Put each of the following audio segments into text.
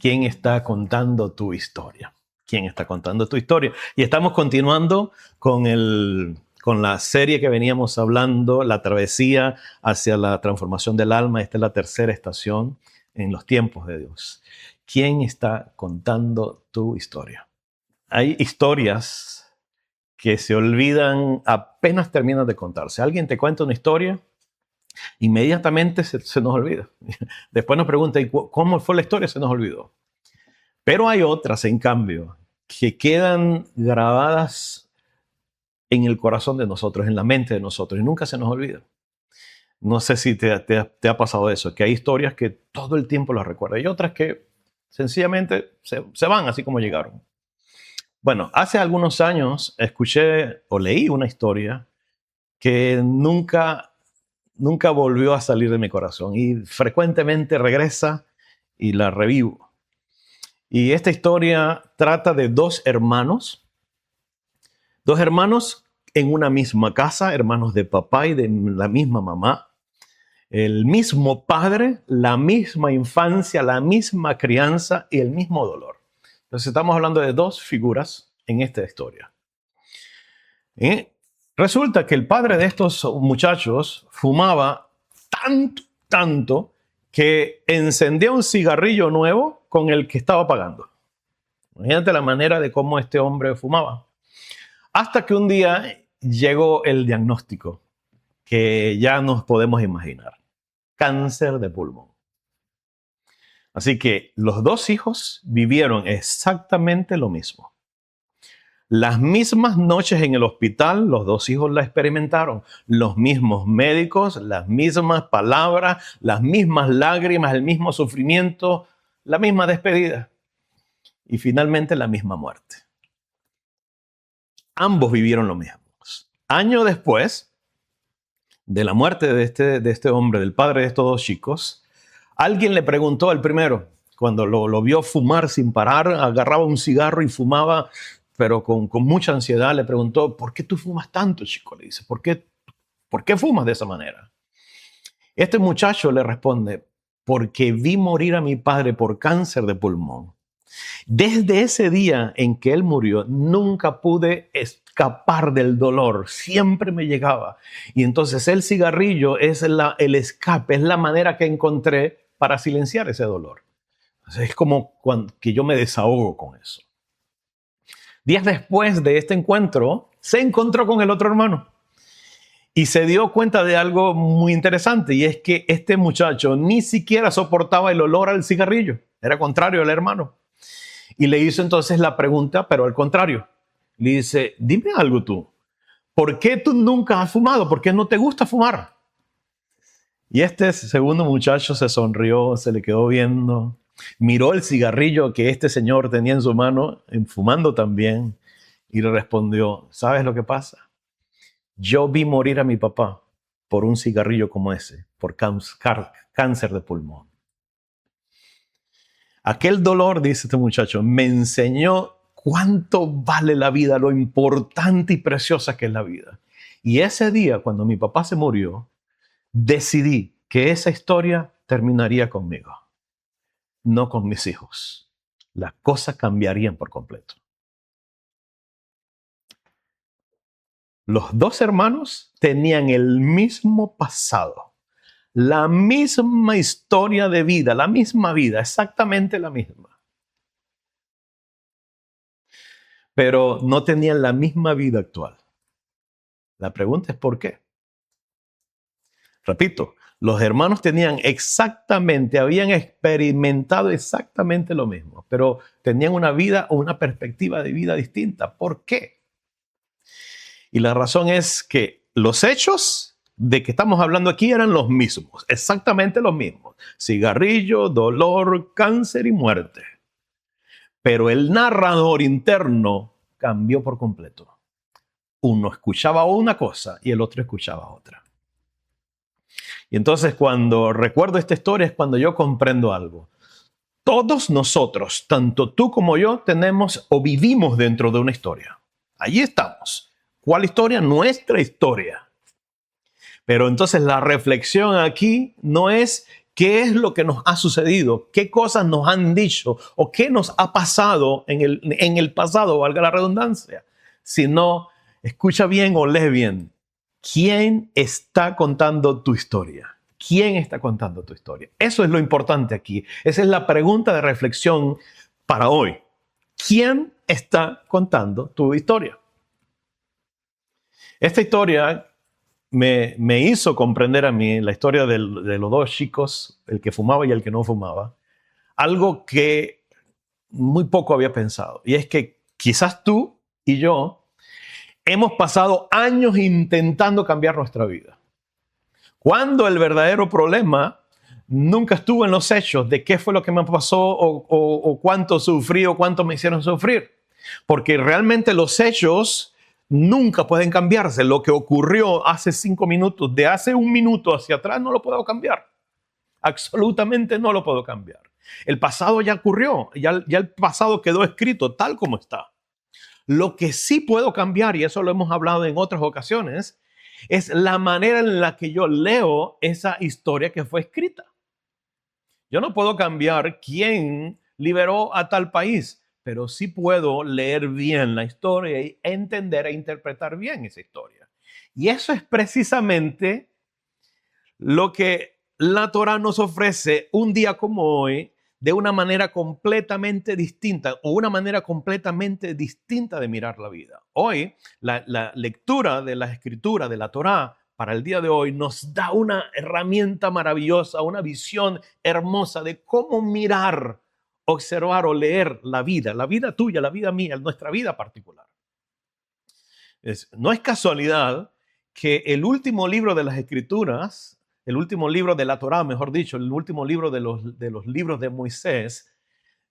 ¿Quién está contando tu historia? ¿Quién está contando tu historia? Y estamos continuando con la serie que veníamos hablando, la travesía hacia la transformación del alma. Esta es la tercera estación en los tiempos de Dios. ¿Quién está contando tu historia? Hay historias que se olvidan apenas terminan de contarse. Alguien te cuenta una historia, inmediatamente se nos olvida. Después nos pregunta, ¿y cómo fue la historia? Se nos olvidó. Pero hay otras, en cambio, que quedan grabadas en el corazón de nosotros, en la mente de nosotros, y nunca se nos olvidan. No sé si te ha pasado eso, que hay historias que todo el tiempo las recuerdas y otras que sencillamente se van así como llegaron. Bueno, hace algunos años escuché o leí una historia que nunca volvió a salir de mi corazón y frecuentemente regresa y la revivo. Y esta historia trata de dos hermanos en una misma casa, hermanos de papá y de la misma mamá, el mismo padre, la misma infancia, la misma crianza y el mismo dolor. Entonces estamos hablando de dos figuras en esta historia. Resulta que el padre de estos muchachos fumaba tanto, que encendía un cigarrillo nuevo con el que estaba pagando. Imagínate la manera de cómo este hombre fumaba. Hasta que un día llegó el diagnóstico que ya nos podemos imaginar. Cáncer de pulmón. Así que los dos hijos vivieron exactamente lo mismo. Las mismas noches en el hospital, los dos hijos la experimentaron. Los mismos médicos, las mismas palabras, las mismas lágrimas, el mismo sufrimiento, la misma despedida. Y finalmente la misma muerte. Ambos vivieron lo mismo. Años después de la muerte de este hombre, del padre de estos dos chicos, alguien le preguntó al primero, cuando lo vio fumar sin parar, agarraba un cigarro y fumaba, pero con mucha ansiedad, le preguntó, ¿por qué tú fumas tanto, chico? Le dice, ¿por qué fumas de esa manera? Este muchacho le responde, porque vi morir a mi padre por cáncer de pulmón. Desde ese día en que él murió, nunca pude escapar del dolor, siempre me llegaba. Y entonces el cigarrillo es el escape, es la manera que encontré para silenciar ese dolor. Es como que yo me desahogo con eso. Días después de este encuentro, se encontró con el otro hermano y se dio cuenta de algo muy interesante, y es que este muchacho ni siquiera soportaba el olor al cigarrillo, era contrario al hermano. Y le hizo entonces la pregunta, pero al contrario. Le dice, dime algo tú, ¿por qué tú nunca has fumado? ¿Por qué no te gusta fumar? Y este segundo muchacho se sonrió, se le quedó viendo, miró el cigarrillo que este señor tenía en su mano, fumando también, y le respondió, ¿sabes lo que pasa? Yo vi morir a mi papá por un cigarrillo como ese, por cáncer de pulmón. Aquel dolor, dice este muchacho, me enseñó cuánto vale la vida, lo importante y preciosa que es la vida. Y ese día, cuando mi papá se murió, decidí que esa historia terminaría conmigo, no con mis hijos. Las cosas cambiarían por completo. Los dos hermanos tenían el mismo pasado, la misma historia de vida, la misma vida, exactamente la misma. Pero no tenían la misma vida actual. La pregunta es ¿por qué? Repito, los hermanos habían experimentado exactamente lo mismo, pero tenían una vida o una perspectiva de vida distinta. ¿Por qué? Y la razón es que los hechos de que estamos hablando aquí eran los mismos, exactamente los mismos. Cigarrillo, dolor, cáncer y muerte. Pero el narrador interno cambió por completo. Uno escuchaba una cosa y el otro escuchaba otra. Y entonces cuando recuerdo esta historia es cuando yo comprendo algo. Todos nosotros, tanto tú como yo, tenemos o vivimos dentro de una historia. Allí estamos. ¿Cuál historia? Nuestra historia. Pero entonces la reflexión aquí no es qué es lo que nos ha sucedido, qué cosas nos han dicho o qué nos ha pasado en el pasado, valga la redundancia, sino escucha bien o lee bien. ¿Quién está contando tu historia? ¿Quién está contando tu historia? Eso es lo importante aquí. Esa es la pregunta de reflexión para hoy. ¿Quién está contando tu historia? Esta historia me hizo comprender a mí, la historia de los dos chicos, el que fumaba y el que no fumaba, algo que muy poco había pensado. Y es que quizás tú y yo hemos pasado años intentando cambiar nuestra vida, cuando el verdadero problema nunca estuvo en los hechos de qué fue lo que me pasó o cuánto sufrí o cuánto me hicieron sufrir. Porque realmente los hechos nunca pueden cambiarse. Lo que ocurrió hace 5 minutos, de hace un minuto hacia atrás, no lo puedo cambiar. Absolutamente no lo puedo cambiar. El pasado ya ocurrió, ya el pasado quedó escrito tal como está. Lo que sí puedo cambiar, y eso lo hemos hablado en otras ocasiones, es la manera en la que yo leo esa historia que fue escrita. Yo no puedo cambiar quién liberó a tal país, pero sí puedo leer bien la historia y entender e interpretar bien esa historia. Y eso es precisamente lo que la Torá nos ofrece un día como hoy, de una manera completamente distinta o una manera completamente distinta de mirar la vida. Hoy, la lectura de la escritura de la Torá para el día de hoy nos da una herramienta maravillosa, una visión hermosa de cómo mirar, observar o leer la vida tuya, la vida mía, nuestra vida particular. No es casualidad que el último libro de las escrituras, el último libro de la Torá, mejor dicho, el último libro de los libros de Moisés,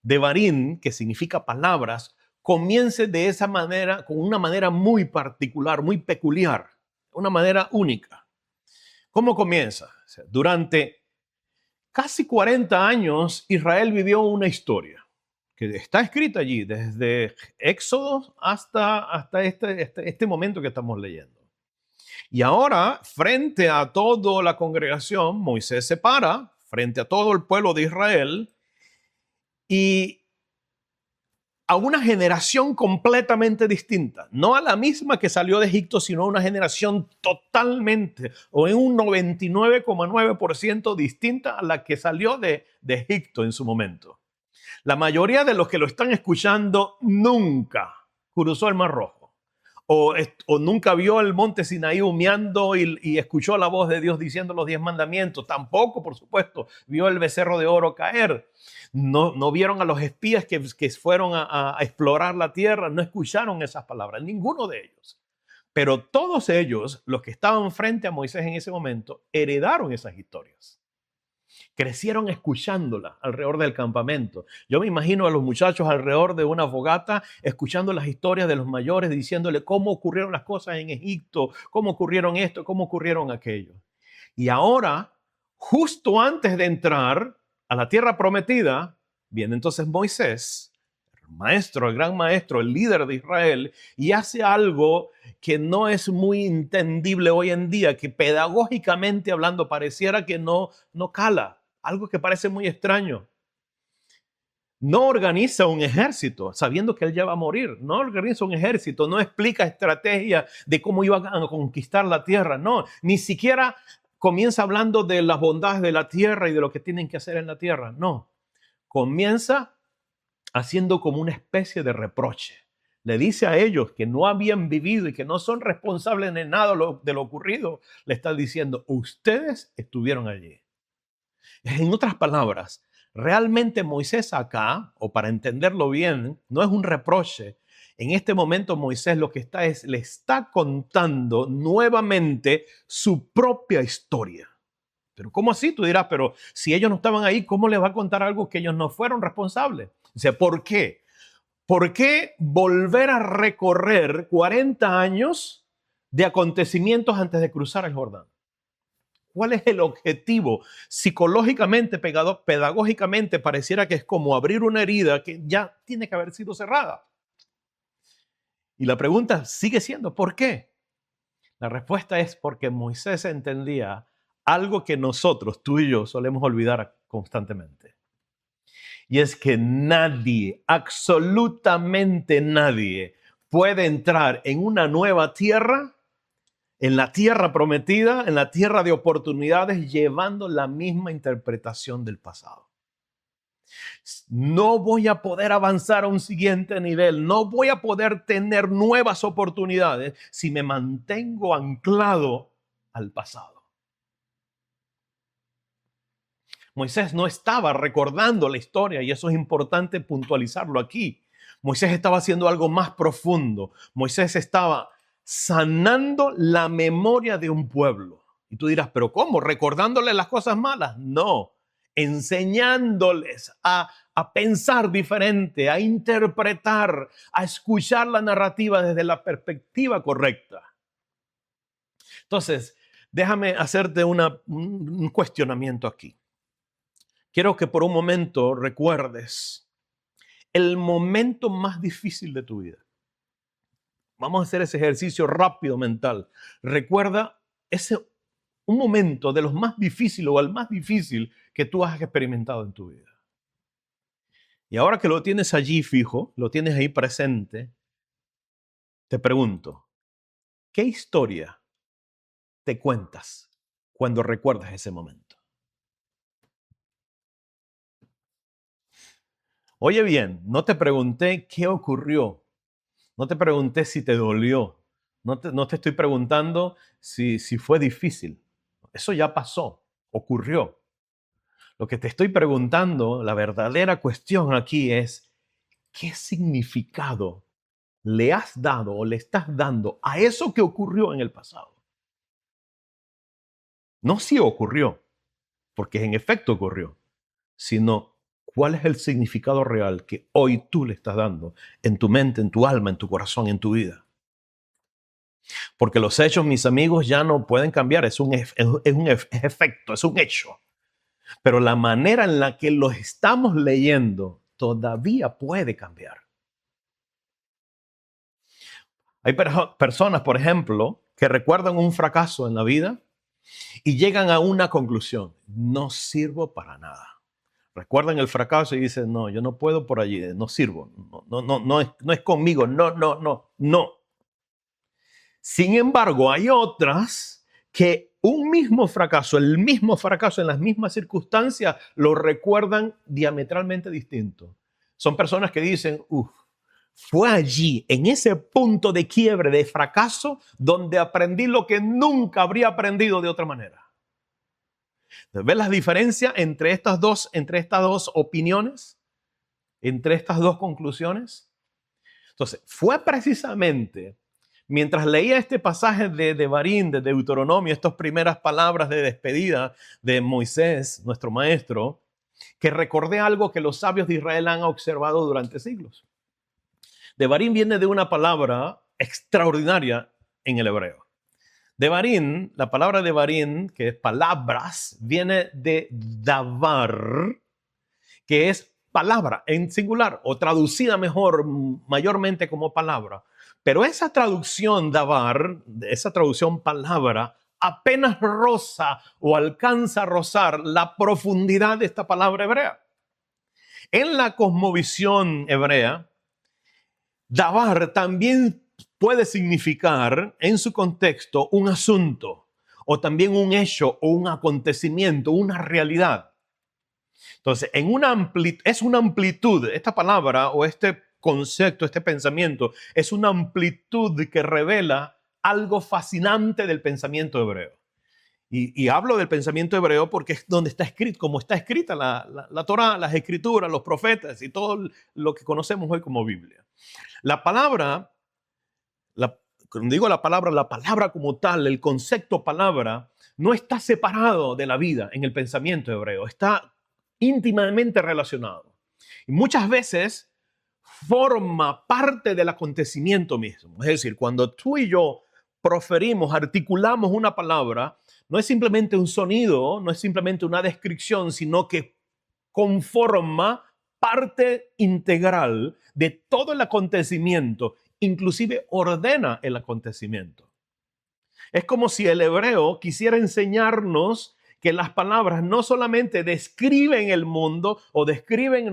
Devarim, que significa palabras, comience de esa manera, con una manera muy particular, muy peculiar, una manera única. ¿Cómo comienza? O sea, durante casi 40 años, Israel vivió una historia que está escrita allí, desde Éxodo hasta este momento que estamos leyendo. Y ahora, frente a toda la congregación, Moisés se para, frente a todo el pueblo de Israel, y a una generación completamente distinta, no a la misma que salió de Egipto, sino a una generación totalmente, o en un 99,9% distinta a la que salió de Egipto en su momento. La mayoría de los que lo están escuchando nunca cruzó el Mar Rojo. O nunca vio el monte Sinaí humeando y escuchó la voz de Dios diciendo los 10 mandamientos. Tampoco, por supuesto, vio el becerro de oro caer. No vieron a los espías que fueron a explorar la tierra. No escucharon esas palabras, ninguno de ellos. Pero todos ellos, los que estaban frente a Moisés en ese momento, heredaron esas historias. Crecieron escuchándola alrededor del campamento. Yo me imagino a los muchachos alrededor de una fogata escuchando las historias de los mayores, diciéndole cómo ocurrieron las cosas en Egipto, cómo ocurrieron esto, cómo ocurrieron aquello. Y ahora, justo antes de entrar a la tierra prometida, viene entonces Moisés, el maestro, el gran maestro, el líder de Israel, y hace algo que no es muy entendible hoy en día, que pedagógicamente hablando pareciera que no cala. Algo que parece muy extraño. No organiza un ejército, sabiendo que él ya va a morir. No organiza un ejército, no explica estrategia de cómo iban a conquistar la tierra. No, ni siquiera comienza hablando de las bondades de la tierra y de lo que tienen que hacer en la tierra. No, comienza haciendo como una especie de reproche. Le dice a ellos que no habían vivido y que no son responsables de nada de lo ocurrido. Le está diciendo, ustedes estuvieron allí. En otras palabras, realmente Moisés acá, o para entenderlo bien, no es un reproche. En este momento Moisés lo que está es, le está contando nuevamente su propia historia. Pero ¿cómo así? Tú dirás, pero si ellos no estaban ahí, ¿cómo les va a contar algo que ellos no fueron responsables? O sea, ¿por qué? ¿Por qué volver a recorrer 40 años de acontecimientos antes de cruzar el Jordán? ¿Cuál es el objetivo? Psicológicamente, pedagógicamente, pareciera que es como abrir una herida que ya tiene que haber sido cerrada. Y la pregunta sigue siendo, ¿por qué? La respuesta es porque Moisés entendía algo que nosotros, tú y yo, solemos olvidar constantemente. Y es que nadie, absolutamente nadie, puede entrar en una nueva tierra, en la tierra prometida, en la tierra de oportunidades, llevando la misma interpretación del pasado. No voy a poder avanzar a un siguiente nivel, no voy a poder tener nuevas oportunidades si me mantengo anclado al pasado. Moisés no estaba recordando la historia y eso es importante puntualizarlo aquí. Moisés estaba haciendo algo más profundo. Moisés estaba sanando la memoria de un pueblo. Y tú dirás, ¿pero cómo? ¿Recordándoles las cosas malas? No, enseñándoles a pensar diferente, a interpretar, a escuchar la narrativa desde la perspectiva correcta. Entonces, déjame hacerte un cuestionamiento aquí. Quiero que por un momento recuerdes el momento más difícil de tu vida. Vamos a hacer ese ejercicio rápido mental. Recuerda un momento de los más difíciles o el más difícil que tú has experimentado en tu vida. Y ahora que lo tienes allí fijo, lo tienes ahí presente, te pregunto, ¿qué historia te cuentas cuando recuerdas ese momento? Oye bien, no te pregunté qué ocurrió. No te pregunté si te dolió. No te estoy preguntando si fue difícil. Eso ya pasó, ocurrió. Lo que te estoy preguntando, la verdadera cuestión aquí es, ¿qué significado le has dado o le estás dando a eso que ocurrió en el pasado? No si ocurrió, porque en efecto ocurrió, sino cuál es el significado real que hoy tú le estás dando en tu mente, en tu alma, en tu corazón, en tu vida. Porque los hechos, mis amigos, ya no pueden cambiar. Es un efecto, es un hecho. Pero la manera en la que los estamos leyendo todavía puede cambiar. Hay personas, por ejemplo, que recuerdan un fracaso en la vida y llegan a una conclusión. No sirvo para nada. Recuerdan el fracaso y dicen, no, yo no puedo por allí, no sirvo. No es conmigo. No. Sin embargo, hay otras que el mismo fracaso en las mismas circunstancias, lo recuerdan diametralmente distinto. Son personas que dicen, fue allí, en ese punto de quiebre, de fracaso, donde aprendí lo que nunca habría aprendido de otra manera. ¿Ves la diferencia entre estas dos opiniones? Entre estas dos conclusiones. Entonces, fue precisamente mientras leía este pasaje de Devarim, de Deuteronomio, estas primeras palabras de despedida de Moisés, nuestro maestro, que recordé algo que los sabios de Israel han observado durante siglos. Devarim viene de una palabra extraordinaria en el hebreo. Devarim, la palabra Devarim, que es palabras, viene de davar, que es palabra en singular o traducida mejor, mayormente como palabra. Pero esa traducción davar, esa traducción palabra, apenas roza o alcanza a rozar la profundidad de esta palabra hebrea. En la cosmovisión hebrea, davar también puede significar en su contexto un asunto o también un hecho o un acontecimiento, una realidad. Entonces, es una amplitud, esta palabra o este concepto, este pensamiento, es una amplitud que revela algo fascinante del pensamiento hebreo. Y hablo del pensamiento hebreo porque es donde está escrito, como está escrita la Torá, las escrituras, los profetas y todo lo que conocemos hoy como Biblia. La palabra, cuando digo la palabra como tal, el concepto palabra, no está separado de la vida en el pensamiento hebreo, está íntimamente relacionado. Y muchas veces forma parte del acontecimiento mismo. Es decir, cuando tú y yo proferimos, articulamos una palabra, no es simplemente un sonido, no es simplemente una descripción, sino que conforma parte integral de todo el acontecimiento, inclusive ordena el acontecimiento. Es como si el hebreo quisiera enseñarnos que las palabras no solamente describen el mundo o describen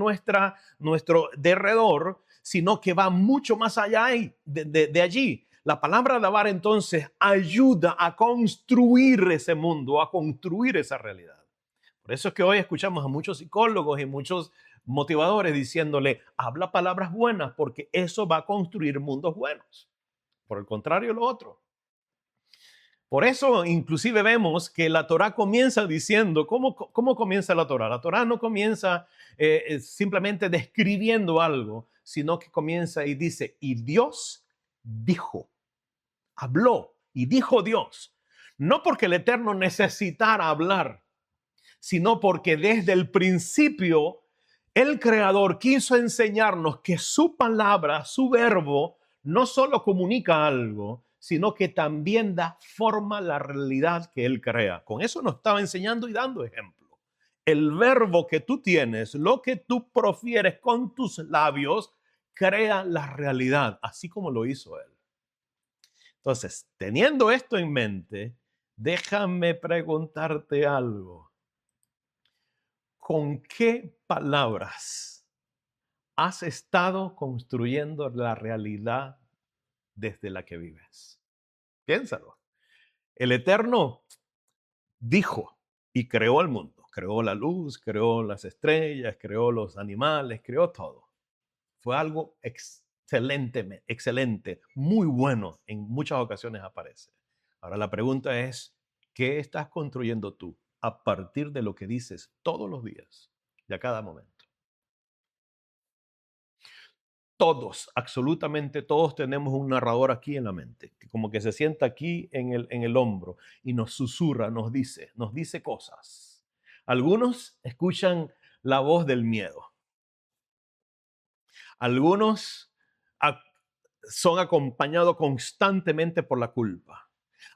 nuestro derredor, sino que va mucho más allá de allí. La palabra alabar entonces ayuda a construir ese mundo, a construir esa realidad. Por eso es que hoy escuchamos a muchos psicólogos y muchos motivadores diciéndole, habla palabras buenas porque eso va a construir mundos buenos. Por el contrario, lo otro. Por eso inclusive vemos que la Torá comienza diciendo, ¿cómo comienza la Torá? La Torá no comienza simplemente describiendo algo, sino que comienza y dice, y Dios dijo, habló y dijo Dios. No porque el Eterno necesitara hablar, sino porque desde el principio el Creador quiso enseñarnos que su palabra, su verbo, no solo comunica algo, sino que también da forma a la realidad que Él crea. Con eso nos estaba enseñando y dando ejemplo. El verbo que tú tienes, lo que tú profieres con tus labios, crea la realidad, así como lo hizo Él. Entonces, teniendo esto en mente, déjame preguntarte algo. ¿Con qué palabras has estado construyendo la realidad desde la que vives? Piénsalo. El Eterno dijo y creó el mundo. Creó la luz, creó las estrellas, creó los animales, creó todo. Fue algo excelente, muy bueno. En muchas ocasiones aparece. Ahora la pregunta es, ¿qué estás construyendo tú a partir de lo que dices todos los días y a cada momento? Todos, absolutamente todos tenemos un narrador aquí en la mente, que como que se sienta aquí en el hombro y nos susurra, nos dice cosas. Algunos escuchan la voz del miedo. Algunos son acompañados constantemente por la culpa.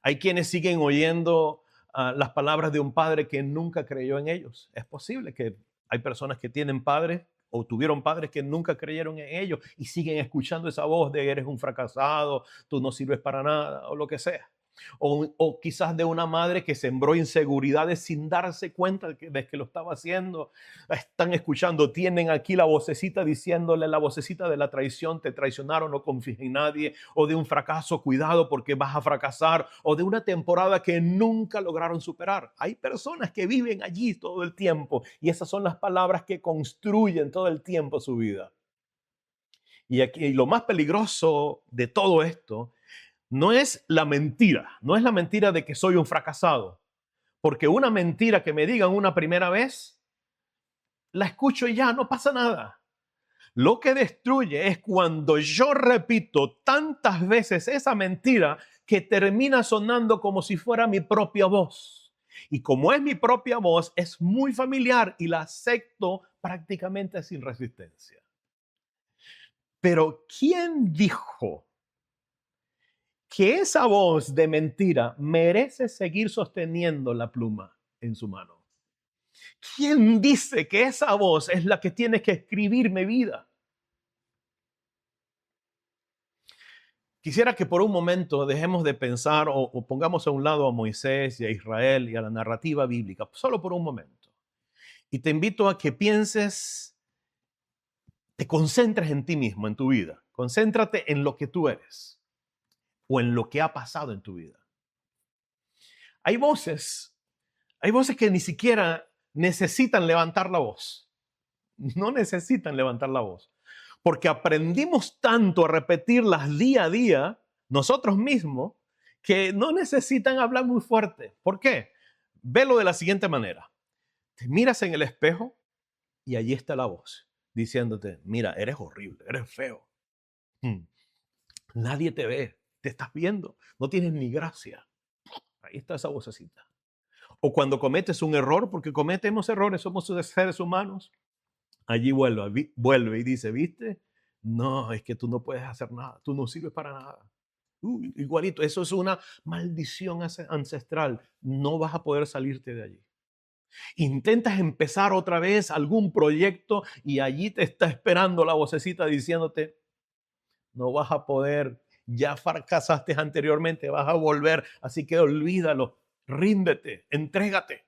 Hay quienes siguen oyendo las palabras de un padre que nunca creyó en ellos. Es posible que hay personas que tienen padres o tuvieron padres que nunca creyeron en ellos y siguen escuchando esa voz de eres un fracasado, tú no sirves para nada o lo que sea. O quizás de una madre que sembró inseguridades sin darse cuenta de que lo estaba haciendo. Están escuchando, tienen aquí la vocecita diciéndole, la vocecita de la traición, te traicionaron, no confíes en nadie, o de un fracaso, cuidado porque vas a fracasar, o de una temporada que nunca lograron superar. Hay personas que viven allí todo el tiempo y esas son las palabras que construyen todo el tiempo su vida. Y lo más peligroso de todo esto no es la mentira, no es la mentira de que soy un fracasado, porque una mentira que me digan una primera vez, la escucho y ya, no pasa nada. Lo que destruye es cuando yo repito tantas veces esa mentira que termina sonando como si fuera mi propia voz. Y como es mi propia voz, es muy familiar y la acepto prácticamente sin resistencia. Pero ¿quién dijo que esa voz de mentira merece seguir sosteniendo la pluma en su mano? ¿Quién dice que esa voz es la que tiene que escribir mi vida? Quisiera que por un momento dejemos de pensar o pongamos a un lado a Moisés y a Israel y a la narrativa bíblica, solo por un momento. Y te invito a que pienses, te concentres en ti mismo, en tu vida. Concéntrate en lo que tú eres o en lo que ha pasado en tu vida. Hay voces que ni siquiera necesitan levantar la voz. No necesitan levantar la voz. Porque aprendimos tanto a repetirlas día a día, nosotros mismos, que no necesitan hablar muy fuerte. ¿Por qué? Velo de la siguiente manera. Te miras en el espejo y allí está la voz diciéndote, mira, eres horrible, eres feo. Nadie te ve, te estás viendo, no tienes ni gracia. Ahí está esa vocecita. O cuando cometes un error, porque cometemos errores, somos seres humanos, allí vuelve y dice, ¿viste? No, es que tú no puedes hacer nada, tú no sirves para nada. Igualito, eso es una maldición ancestral, no vas a poder salirte de allí. Intentas empezar otra vez algún proyecto y allí te está esperando la vocecita diciéndote, no vas a poder, ya fracasaste anteriormente, vas a volver, así que olvídalo, ríndete, entrégate.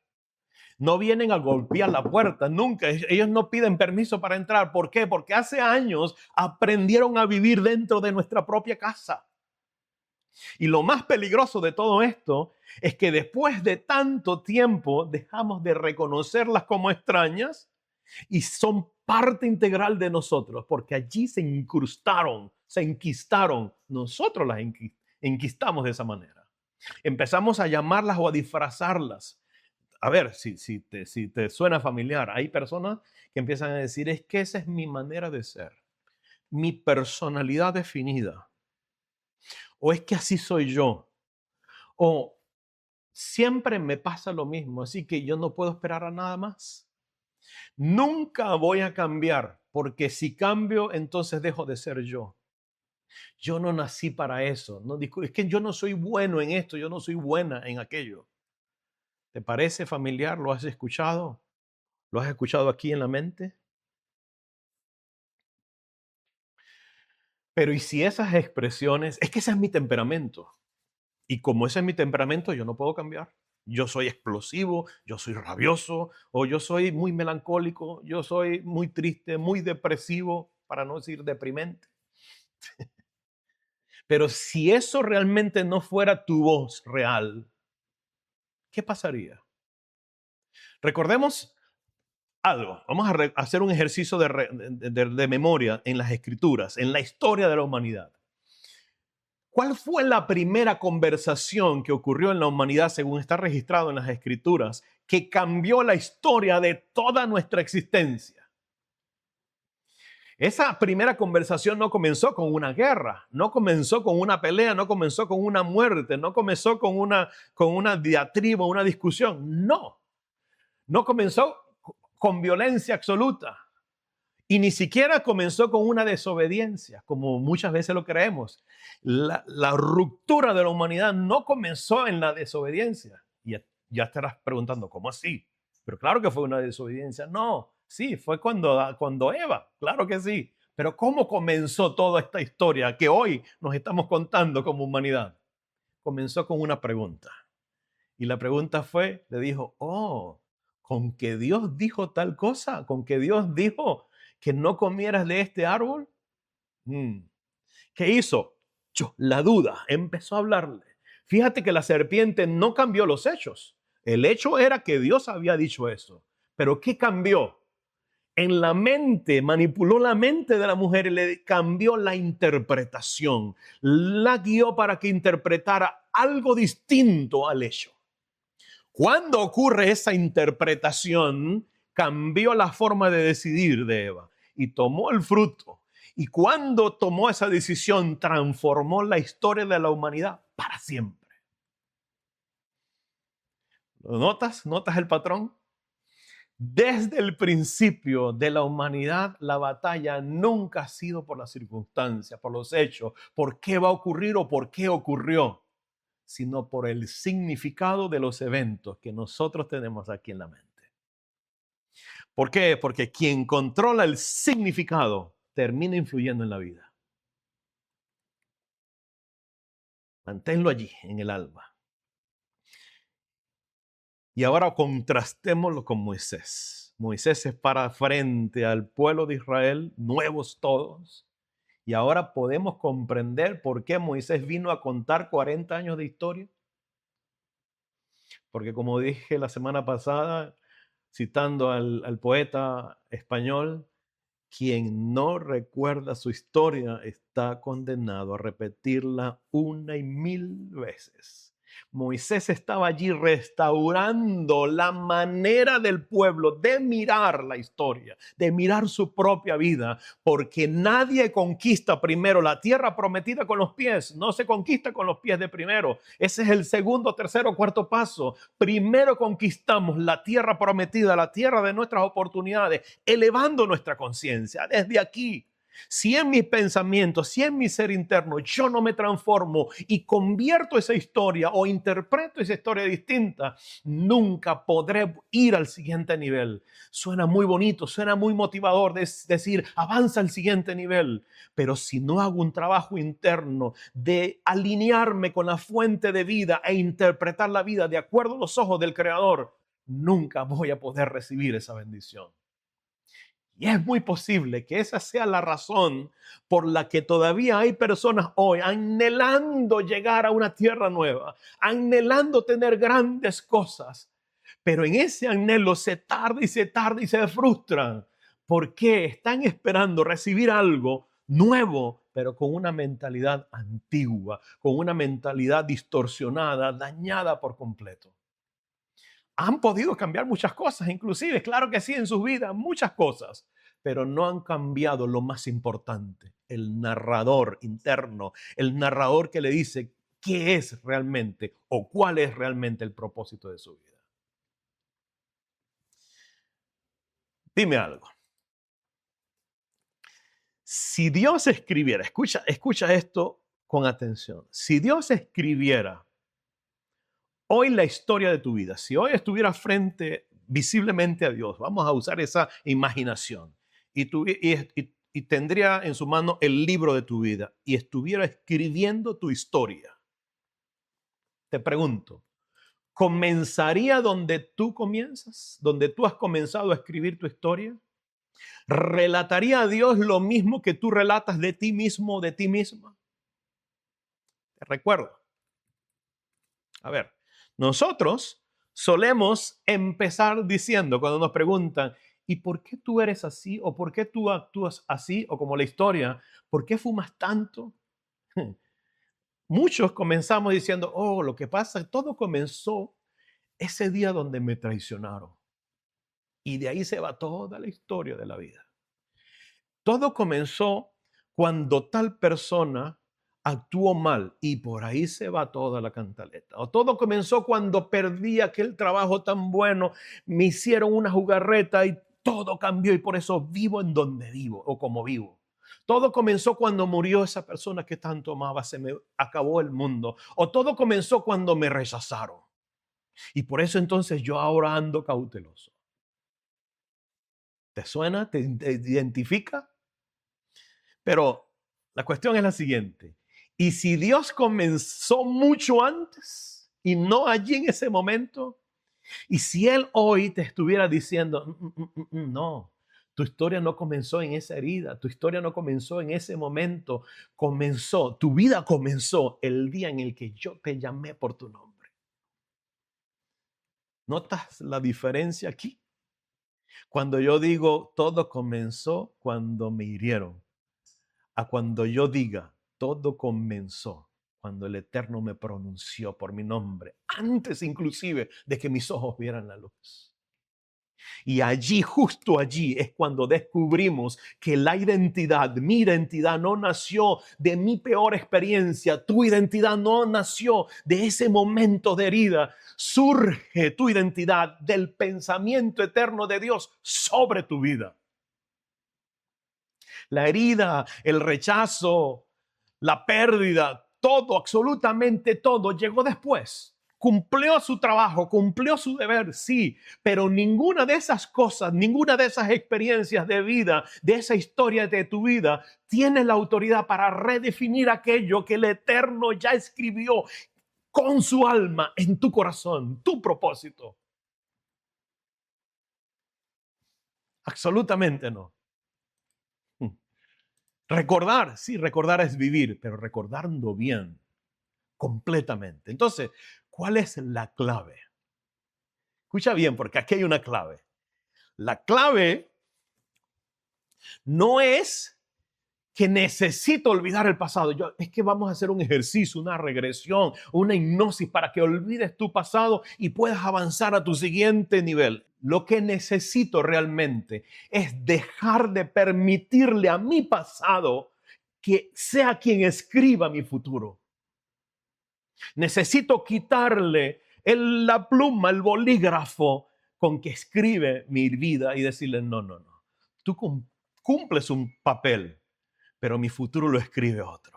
No vienen a golpear la puerta, nunca. Ellos no piden permiso para entrar. ¿Por qué? Porque hace años aprendieron a vivir dentro de nuestra propia casa. Y lo más peligroso de todo esto es que después de tanto tiempo dejamos de reconocerlas como extrañas y son parte integral de nosotros, porque allí se incrustaron, se enquistaron. Nosotros las enquistamos de esa manera. Empezamos a llamarlas o a disfrazarlas. A ver, si te suena familiar, hay personas que empiezan a decir, es que esa es mi manera de ser, mi personalidad definida, o es que así soy yo, o siempre me pasa lo mismo, así que yo no puedo esperar a nada más. Nunca voy a cambiar, porque si cambio, entonces dejo de ser yo. Yo no nací para eso. No, es que yo no soy bueno en esto, yo no soy buena en aquello. ¿Te parece familiar? ¿Lo has escuchado? ¿Lo has escuchado aquí en la mente? Pero ¿y si esas expresiones, es que ese es mi temperamento? Y como ese es mi temperamento, yo no puedo cambiar. Yo soy explosivo, yo soy rabioso, o yo soy muy melancólico, yo soy muy triste, muy depresivo, para no decir deprimente. Pero si eso realmente no fuera tu voz real, ¿qué pasaría? Recordemos algo. Vamos a hacer un ejercicio de memoria en las escrituras, en la historia de la humanidad. ¿Cuál fue la primera conversación que ocurrió en la humanidad, según está registrado en las escrituras, que cambió la historia de toda nuestra existencia? Esa primera conversación no comenzó con una guerra, no comenzó con una pelea, no comenzó con una muerte, no comenzó con una diatriba, una discusión. No, no comenzó con violencia absoluta. Y ni siquiera comenzó con una desobediencia, como muchas veces lo creemos. La ruptura de la humanidad no comenzó en la desobediencia. Y ya estarás preguntando, ¿cómo así? Pero claro que fue una desobediencia. No, sí, fue cuando Eva, claro que sí. Pero ¿cómo comenzó toda esta historia que hoy nos estamos contando como humanidad? Comenzó con una pregunta. Y la pregunta fue, le dijo, oh, ¿con que Dios dijo tal cosa? ¿Con que Dios dijo que no comieras de este árbol? ¿Qué hizo? La duda, empezó a hablarle. Fíjate que la serpiente no cambió los hechos. El hecho era que Dios había dicho eso. Pero ¿qué cambió? En la mente, manipuló la mente de la mujer y le cambió la interpretación. La guió para que interpretara algo distinto al hecho. Cuando ocurre esa interpretación, cambió la forma de decidir de Eva y tomó el fruto. Y cuando tomó esa decisión, transformó la historia de la humanidad para siempre. ¿Lo notas? ¿Notas el patrón? Desde el principio de la humanidad, la batalla nunca ha sido por las circunstancias, por los hechos, por qué va a ocurrir o por qué ocurrió, sino por el significado de los eventos que nosotros tenemos aquí en la mente. ¿Por qué? Porque quien controla el significado termina influyendo en la vida. Manténlo allí, en el alma. Y ahora contrastémoslo con Moisés. Moisés es para frente al pueblo de Israel, nuevos todos. Y ahora podemos comprender por qué Moisés vino a contar 40 años de historia. Porque como dije la semana pasada, citando al poeta español, quien no recuerda su historia está condenado a repetirla una y mil veces. Moisés estaba allí restaurando la manera del pueblo de mirar la historia, de mirar su propia vida, porque nadie conquista primero la tierra prometida con los pies, no se conquista con los pies de primero. Ese es el segundo, tercero, cuarto paso. Primero conquistamos la tierra prometida, la tierra de nuestras oportunidades, elevando nuestra conciencia desde aquí. Si en mis pensamientos, si en mi ser interno yo no me transformo y convierto esa historia o interpreto esa historia distinta, nunca podré ir al siguiente nivel. Suena muy bonito, suena muy motivador decir, avanza al siguiente nivel. Pero si no hago un trabajo interno de alinearme con la fuente de vida e interpretar la vida de acuerdo a los ojos del Creador, nunca voy a poder recibir esa bendición. Y es muy posible que esa sea la razón por la que todavía hay personas hoy anhelando llegar a una tierra nueva, anhelando tener grandes cosas, pero en ese anhelo se tarda y se tarda y se frustran porque están esperando recibir algo nuevo, pero con una mentalidad antigua, con una mentalidad distorsionada, dañada por completo. Han podido cambiar muchas cosas, inclusive, claro que sí, en sus vidas, muchas cosas, pero no han cambiado lo más importante, el narrador interno, el narrador que le dice qué es realmente o cuál es realmente el propósito de su vida. Dime algo. Si Dios escribiera, escucha esto con atención. Si Dios escribiera hoy la historia de tu vida, si hoy estuviera frente visiblemente a Dios, vamos a usar esa imaginación, y tendría en su mano el libro de tu vida y estuviera escribiendo tu historia, te pregunto, ¿comenzaría donde tú comienzas? ¿Donde tú has comenzado a escribir tu historia? ¿Relataría a Dios lo mismo que tú relatas de ti mismo o de ti misma? Te recuerdo. A ver, nosotros solemos empezar diciendo cuando nos preguntan, ¿y por qué tú eres así? ¿O por qué tú actúas así? O como la historia, ¿por qué fumas tanto? Muchos comenzamos diciendo, oh, lo que pasa, todo comenzó ese día donde me traicionaron. Y de ahí se va toda la historia de la vida. Todo comenzó cuando tal persona actuó mal y por ahí se va toda la cantaleta. O todo comenzó cuando perdí aquel trabajo tan bueno, me hicieron una jugarreta y todo cambió y por eso vivo en donde vivo o como vivo. Todo comenzó cuando murió esa persona que tanto amaba, se me acabó el mundo. O todo comenzó cuando me rechazaron. Y por eso entonces yo ahora ando cauteloso. ¿Te suena? ¿Te identifica? Pero la cuestión es la siguiente. ¿Y si Dios comenzó mucho antes y no allí en ese momento? ¿Y si Él hoy te estuviera diciendo, no, tu historia no comenzó en esa herida, tu historia no comenzó en ese momento, tu vida comenzó el día en el que yo te llamé por tu nombre? ¿Notas la diferencia aquí? Cuando yo digo, todo comenzó cuando me hirieron, a cuando yo diga, todo comenzó cuando el Eterno me pronunció por mi nombre, antes inclusive de que mis ojos vieran la luz. Y allí, justo allí, es cuando descubrimos que la identidad, mi identidad no nació de mi peor experiencia, tu identidad no nació de ese momento de herida, surge tu identidad del pensamiento eterno de Dios sobre tu vida. La herida, el rechazo, la pérdida, todo, absolutamente todo llegó después. Cumplió su trabajo, cumplió su deber, sí, pero ninguna de esas cosas, ninguna de esas experiencias de vida, de esa historia de tu vida, tiene la autoridad para redefinir aquello que el Eterno ya escribió con su alma en tu corazón, tu propósito. Absolutamente no. Recordar, sí, recordar es vivir, pero recordando bien, completamente. Entonces, ¿cuál es la clave? Escucha bien, porque aquí hay una clave. La clave no es que necesito olvidar el pasado. Es que vamos a hacer un ejercicio, una regresión, una hipnosis para que olvides tu pasado y puedas avanzar a tu siguiente nivel. Lo que necesito realmente es dejar de permitirle a mi pasado que sea quien escriba mi futuro. Necesito quitarle la pluma, el bolígrafo con que escribe mi vida y decirle, no, no, no. Tú cumples un papel, pero mi futuro lo escribe otro.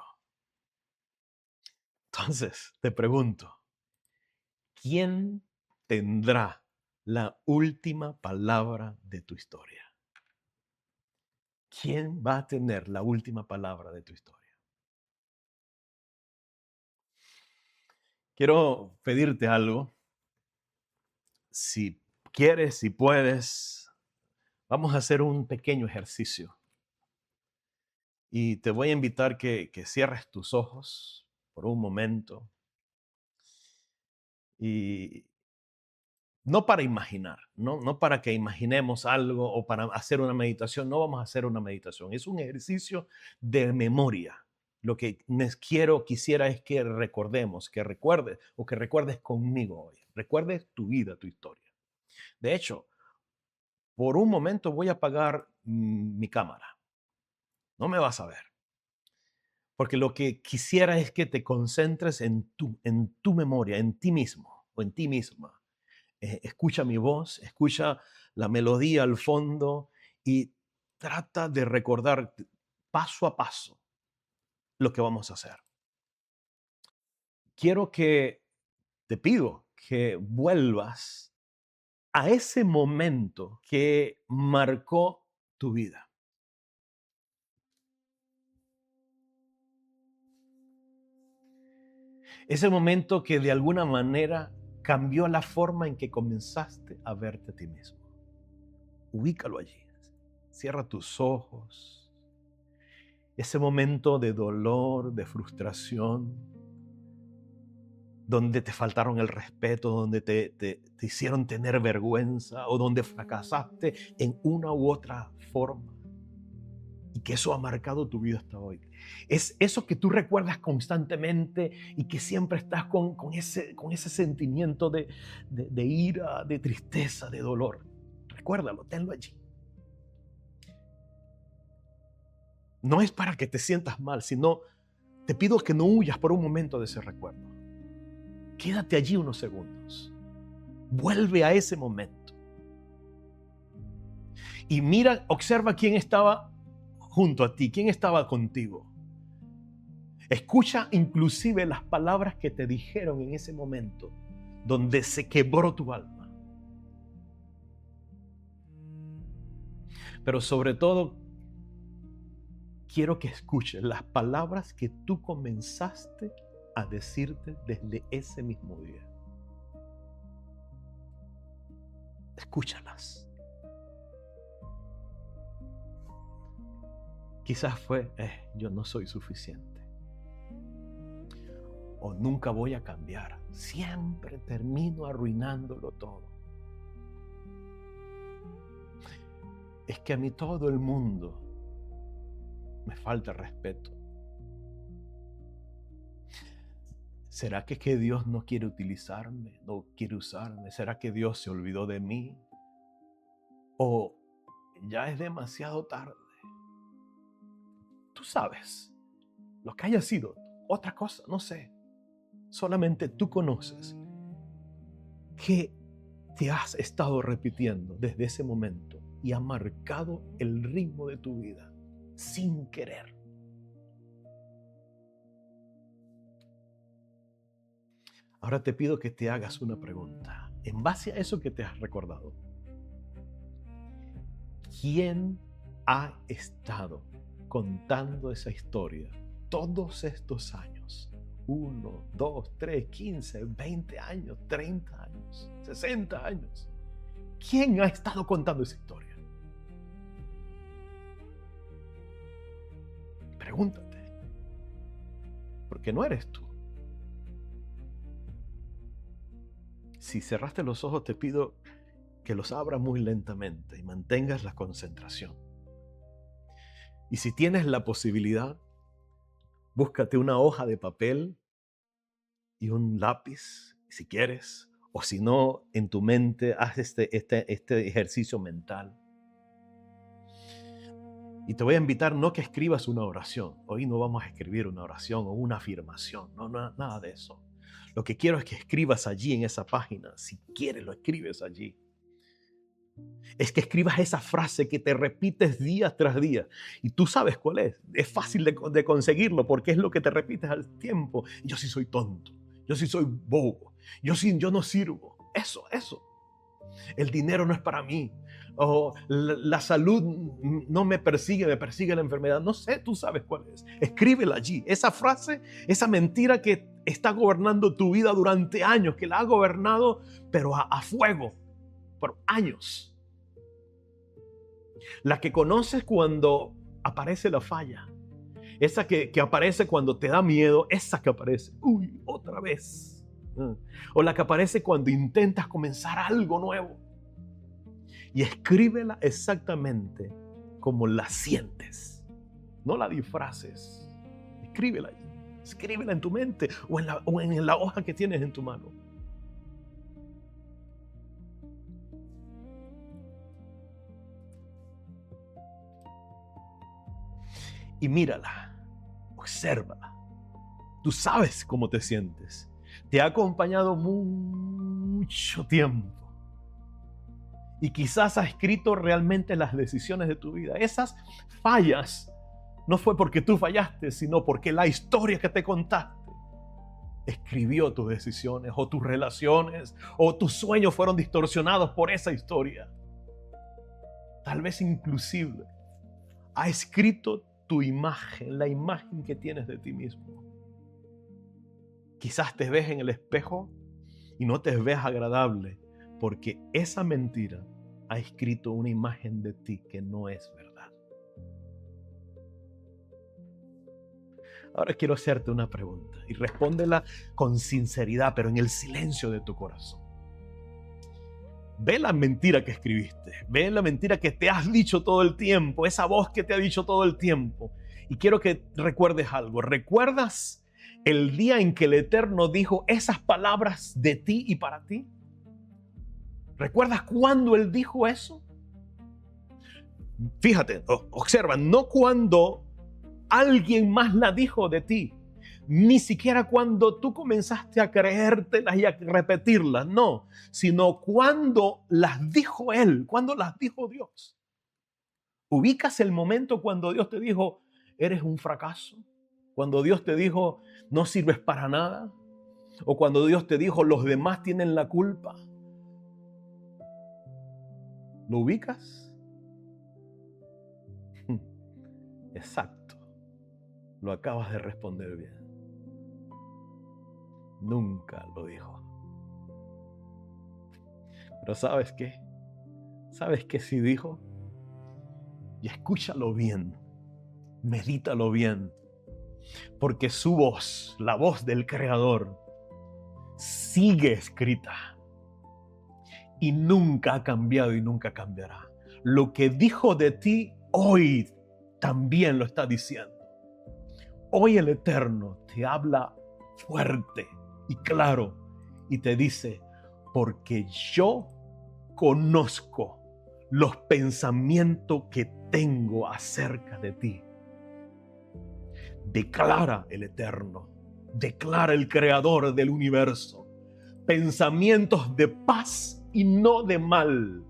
Entonces, te pregunto, ¿quién tendrá la última palabra de tu historia? ¿Quién va a tener la última palabra de tu historia? Quiero pedirte algo. Si quieres, si puedes, vamos a hacer un pequeño ejercicio. Y te voy a invitar que cierres tus ojos por un momento. Y no para imaginar, no para que imaginemos algo o para hacer una meditación. No vamos a hacer una meditación. Es un ejercicio de memoria. Lo que quisiera es que recordemos, que recuerdes o que recuerdes conmigo hoy. Recuerdes tu vida, tu historia. De hecho, por un momento voy a apagar mi cámara. No me vas a ver. Porque lo que quisiera es que te concentres en tu memoria, en ti mismo o en ti misma. Escucha mi voz, escucha la melodía al fondo y trata de recordar paso a paso lo que vamos a hacer. Te pido que vuelvas a ese momento que marcó tu vida. Ese momento que de alguna manera cambió la forma en que comenzaste a verte a ti mismo. Ubícalo allí. Cierra tus ojos. Ese momento de dolor, de frustración, donde te faltaron el respeto, donde te hicieron tener vergüenza o donde fracasaste en una u otra forma. Y que eso ha marcado tu vida hasta hoy. Es eso que tú recuerdas constantemente y que siempre estás con ese sentimiento de ira, de tristeza, de dolor. Recuérdalo, tenlo allí. No es para que te sientas mal, sino te pido que no huyas por un momento de ese recuerdo. Quédate allí unos segundos. Vuelve a ese momento. Y mira, observa quién estaba junto a ti, quién estaba contigo. Escucha inclusive las palabras que te dijeron en ese momento donde se quebró tu alma. Pero sobre todo, quiero que escuches las palabras que tú comenzaste a decirte desde ese mismo día. Escúchalas. Quizás fue, yo no soy suficiente. O nunca voy a cambiar. Siempre termino arruinándolo todo. Es que a mí todo el mundo me falta respeto. ¿Será que Dios no quiere utilizarme? ¿No quiere usarme? ¿Será que Dios se olvidó de mí? ¿O ya es demasiado tarde? Tú sabes lo que haya sido. Otra cosa, no sé. Solamente tú conoces que te has estado repitiendo desde ese momento y ha marcado el ritmo de tu vida sin querer. Ahora te pido que te hagas una pregunta. En base a eso que te has recordado, ¿quién ha estado contando esa historia todos estos años? 1, 2, 3, 15, 20 años, 30 años, 60 años. ¿Quién ha estado contando esa historia? Pregúntate. Porque no eres tú. Si cerraste los ojos, te pido que los abras muy lentamente y mantengas la concentración. Y si tienes la posibilidad, búscate una hoja de papel y un lápiz, si quieres, o si no, en tu mente, haz este ejercicio mental. Y te voy a invitar no que escribas una oración. Hoy no vamos a escribir una oración o una afirmación, no, nada de eso. Lo que quiero es que escribas allí en esa página. Si quieres, lo escribes allí. Es que escribas esa frase que te repites día tras día. Y tú sabes cuál es. Es fácil de conseguirlo porque es lo que te repites al tiempo. Yo sí soy tonto. Yo sí soy bobo. Yo no sirvo. Eso. El dinero no es para mí. O la salud no me persigue la enfermedad. No sé, tú sabes cuál es. Escríbela allí. Esa frase, esa mentira que está gobernando tu vida durante años, que la ha gobernado, pero a fuego. por años. La que conoces cuando aparece la falla. Esa que aparece cuando te da miedo, esa que aparece, uy, otra vez. O la que aparece cuando intentas comenzar algo nuevo. Y escríbela exactamente como la sientes. No la disfraces. Escríbela ahí. Escríbela en tu mente o en la hoja que tienes en tu mano. Y mírala, obsérvala. Tú sabes cómo te sientes. Te ha acompañado mucho tiempo. Y quizás ha escrito realmente las decisiones de tu vida. Esas fallas no fue porque tú fallaste, sino porque la historia que te contaste escribió tus decisiones o tus relaciones o tus sueños fueron distorsionados por esa historia. Tal vez inclusive ha escrito tu imagen, la imagen que tienes de ti mismo. Quizás te ves en el espejo y no te ves agradable porque esa mentira ha escrito una imagen de ti que no es verdad. Ahora quiero hacerte una pregunta y respóndela con sinceridad, pero en el silencio de tu corazón. Ve la mentira que escribiste, ve la mentira que te has dicho todo el tiempo, esa voz que te ha dicho todo el tiempo. Y quiero que recuerdes algo. ¿Recuerdas el día en que el Eterno dijo esas palabras de ti y para ti? ¿Recuerdas cuándo Él dijo eso? Fíjate, observa, no cuando alguien más la dijo de ti, ni siquiera cuando tú comenzaste a creértelas y a repetirlas, no, sino cuando las dijo Él, cuando las dijo Dios. ¿Ubicas el momento cuando Dios te dijo, eres un fracaso? Cuando Dios te dijo, no sirves para nada. O cuando Dios te dijo, los demás tienen la culpa. ¿Lo ubicas? Exacto. Lo acabas de responder bien. Nunca lo dijo. Pero ¿sabes qué? ¿Sabes qué sí dijo? Y escúchalo bien. Medítalo bien. Porque su voz, la voz del Creador, sigue escrita. Y nunca ha cambiado y nunca cambiará. Lo que dijo de ti hoy también lo está diciendo. Hoy el Eterno te habla fuerte y claro y te dice, porque yo conozco los pensamientos que tengo acerca de ti. Declara el Eterno, declara el Creador del universo, pensamientos de paz y no de mal,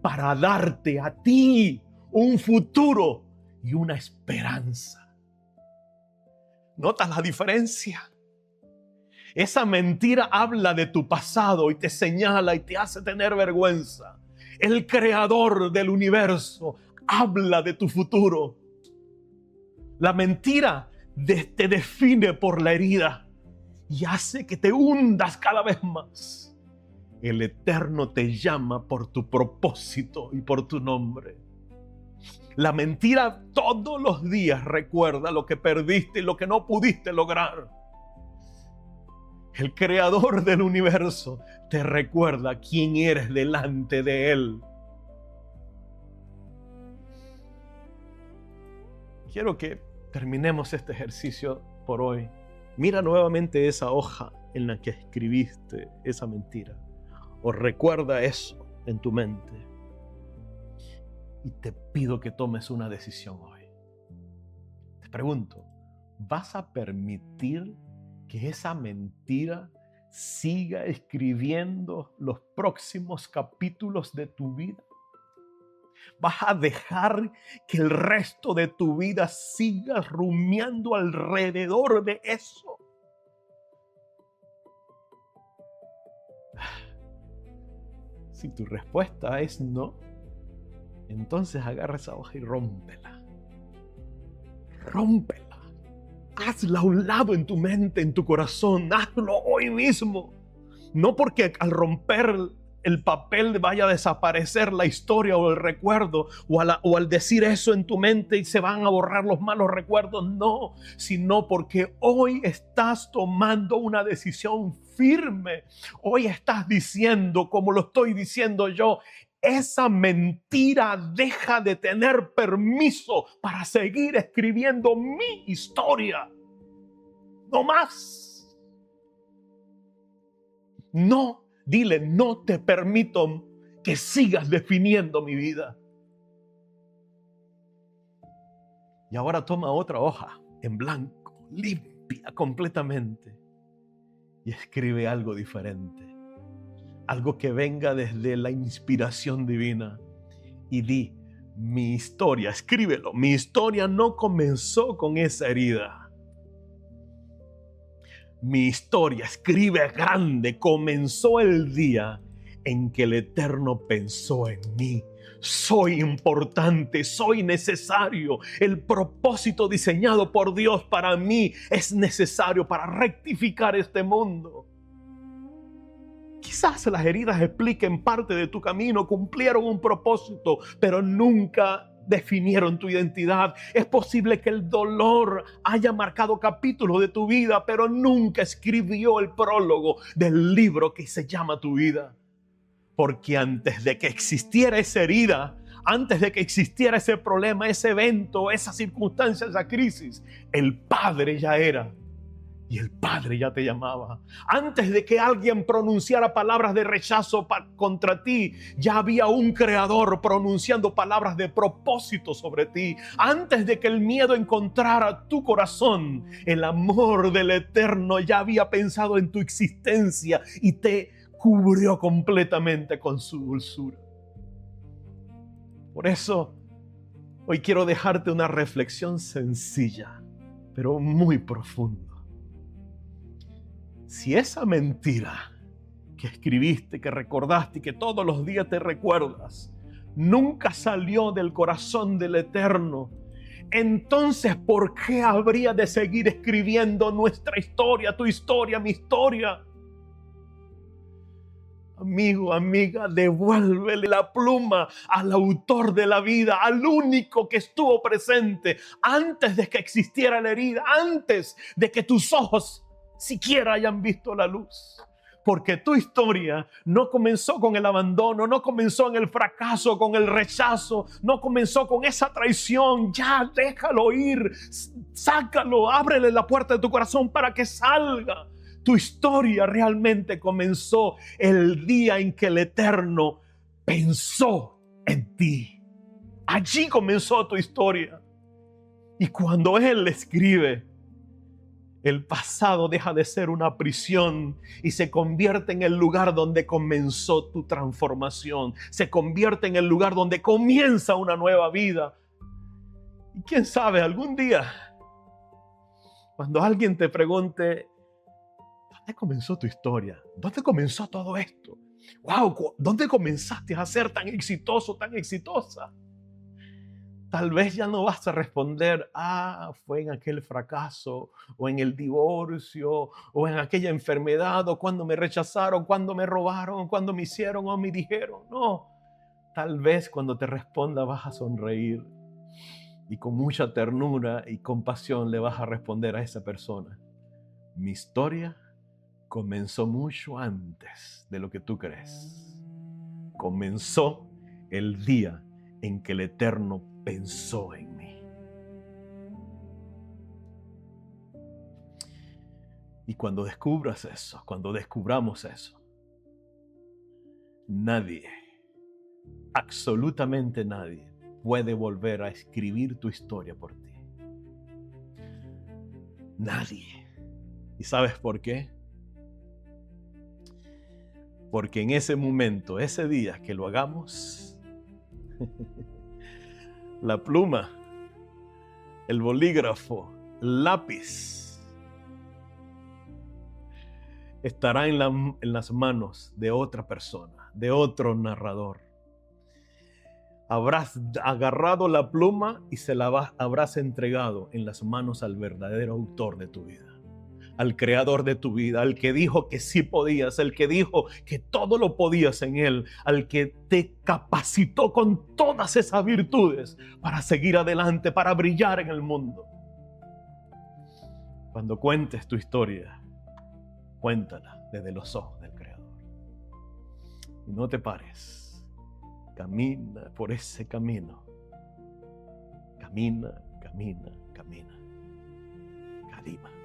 para darte a ti un futuro y una esperanza. ¿Notas la diferencia? Esa mentira habla de tu pasado y te señala y te hace tener vergüenza. El Creador del universo habla de tu futuro. La mentira te define por la herida y hace que te hundas cada vez más. El Eterno te llama por tu propósito y por tu nombre. La mentira todos los días recuerda lo que perdiste y lo que no pudiste lograr. El Creador del universo te recuerda quién eres delante de Él. Quiero que terminemos este ejercicio por hoy. Mira nuevamente esa hoja en la que escribiste esa mentira. O recuerda eso en tu mente. Y te pido que tomes una decisión hoy. Te pregunto, ¿vas a permitir que esa mentira siga escribiendo los próximos capítulos de tu vida? ¿Vas a dejar que el resto de tu vida siga rumiando alrededor de eso? Si tu respuesta es no, entonces agarra esa hoja y rómpela. Rómpela. Hazla a un lado en tu mente, en tu corazón. Hazlo hoy mismo. No porque al romper el papel vaya a desaparecer, la historia o el recuerdo, o al decir eso en tu mente y se van a borrar los malos recuerdos. No, sino porque hoy estás tomando una decisión firme. Hoy estás diciendo, como lo estoy diciendo yo, esa mentira deja de tener permiso para seguir escribiendo mi historia. No más. No. Dile, no te permito que sigas definiendo mi vida. Y ahora toma otra hoja en blanco, limpia completamente, y escribe algo diferente. Algo que venga desde la inspiración divina. Y di, mi historia, escríbelo, mi historia no comenzó con esa herida. Mi historia, escribe grande, comenzó el día en que el Eterno pensó en mí. Soy importante, soy necesario. El propósito diseñado por Dios para mí es necesario para rectificar este mundo. Quizás las heridas expliquen parte de tu camino, cumplieron un propósito, pero nunca definieron tu identidad. Es posible que el dolor haya marcado capítulos de tu vida, pero nunca escribió el prólogo del libro que se llama tu vida. Porque antes de que existiera esa herida, antes de que existiera ese problema, ese evento, esa circunstancia, esa crisis, el Padre ya era. Y el Padre ya te llamaba. Antes de que alguien pronunciara palabras de rechazo contra ti, ya había un creador pronunciando palabras de propósito sobre ti. Antes de que el miedo encontrara tu corazón, el amor del Eterno ya había pensado en tu existencia y te cubrió completamente con su dulzura. Por eso, hoy quiero dejarte una reflexión sencilla, pero muy profunda. Si esa mentira que escribiste, que recordaste y que todos los días te recuerdas, nunca salió del corazón del Eterno, entonces ¿por qué habría de seguir escribiendo nuestra historia, tu historia, mi historia? Amigo, amiga, devuélvele la pluma al autor de la vida, al único que estuvo presente antes de que existiera la herida, antes de que tus ojos siquiera hayan visto la luz. Porque tu historia no comenzó con el abandono, no comenzó en el fracaso, con el rechazo, no comenzó con esa traición. Ya déjalo ir, sácalo, ábrele la puerta de tu corazón para que salga. Tu historia realmente comenzó el día en que el Eterno pensó en ti. Allí comenzó tu historia. Y cuando Él escribe, el pasado deja de ser una prisión y se convierte en el lugar donde comenzó tu transformación. Se convierte en el lugar donde comienza una nueva vida. Y quién sabe, algún día, cuando alguien te pregunte, ¿dónde comenzó tu historia? ¿Dónde comenzó todo esto? ¡Wow! ¿Dónde comenzaste a ser tan exitoso, tan exitosa? Tal vez ya no vas a responder, fue en aquel fracaso, o en el divorcio, o en aquella enfermedad, o cuando me rechazaron, cuando me robaron, cuando me hicieron o me dijeron. No, tal vez cuando te responda vas a sonreír y con mucha ternura y compasión le vas a responder a esa persona: mi historia comenzó mucho antes de lo que tú crees. Comenzó el día en que el Eterno pensó en mí. Y cuando descubras eso, cuando descubramos eso, nadie, absolutamente nadie, puede volver a escribir tu historia por ti. Nadie. ¿Y sabes por qué? Porque en ese momento, ese día que lo hagamos, la pluma, el bolígrafo, el lápiz, estará en las manos de otra persona, de otro narrador. Habrás agarrado la pluma y se la habrás entregado en las manos al verdadero autor de tu vida. al creador de tu vida, al que dijo que sí podías, al que dijo que todo lo podías en Él, al que te capacitó con todas esas virtudes para seguir adelante, para brillar en el mundo. Cuando cuentes tu historia, cuéntala desde los ojos del Creador. Y no te pares. Camina por ese camino. Camina, camina, camina. Kadima.